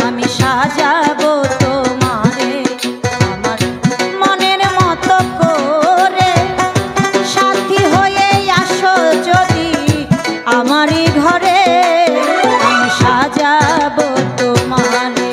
আমি সাজাবো তোমারে আমার মনের মতো করে। সাথী হয়ে আসো যদি আমারই ঘরে, আমি সাজাবো তোমারে।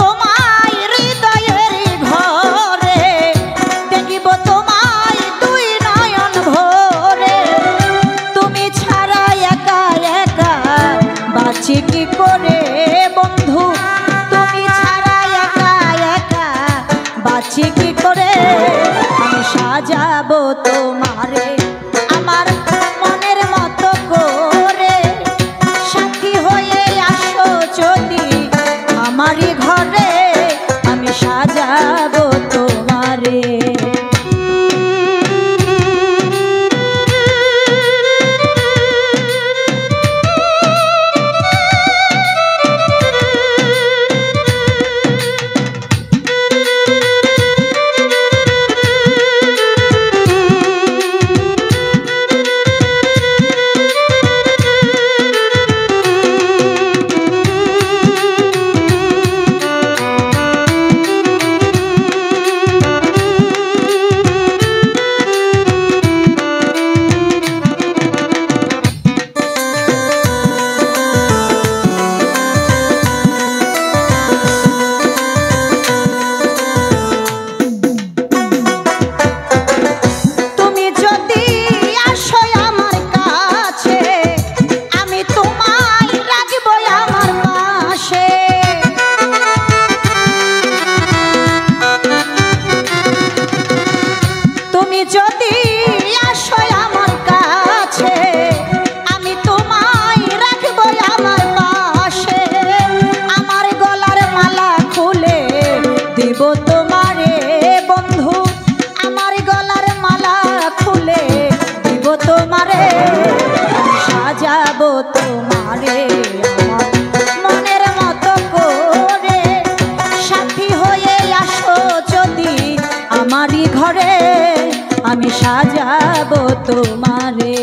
তোমায় হৃদয়ের ঘরে দেখিব তোমায় দুই নয়ন ভরে। তুমি ছাড়া একা একা বাঁচি কি করে বন্ধু, তুমি ছাড়া একা একা বাঁচি কি করে। আমি সাজাবো তোমারে আমার মনের মতো করে। সাথী হয়ে আসো যদি আমারই ঘরে, আমি সাজাবো তোমারে। যদি আসো আমার কাছে আমি তোমায় রাখবো আমার পাশে। আমার গলার মালা খুলে দিব তোমারে বন্ধু, আমার গলার মালা খুলে দিব তোমারে। সাজাবো তোমারে আমার মনের মতো করে। সাথী হয়ে আসো যদি আমারই ঘরে, আমি সাজাবো তোমারে।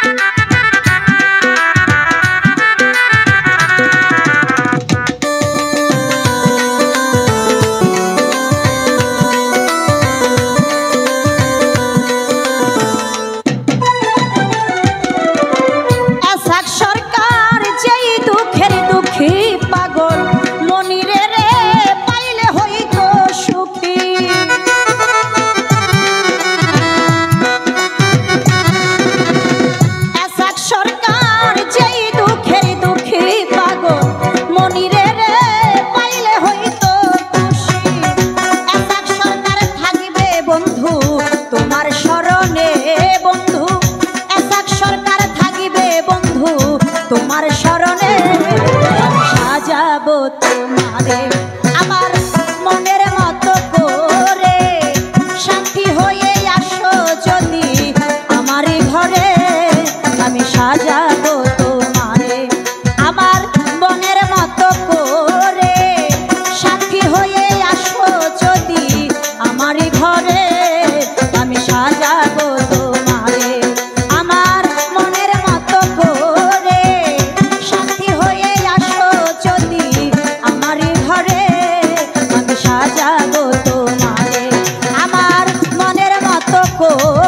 Thank you. করে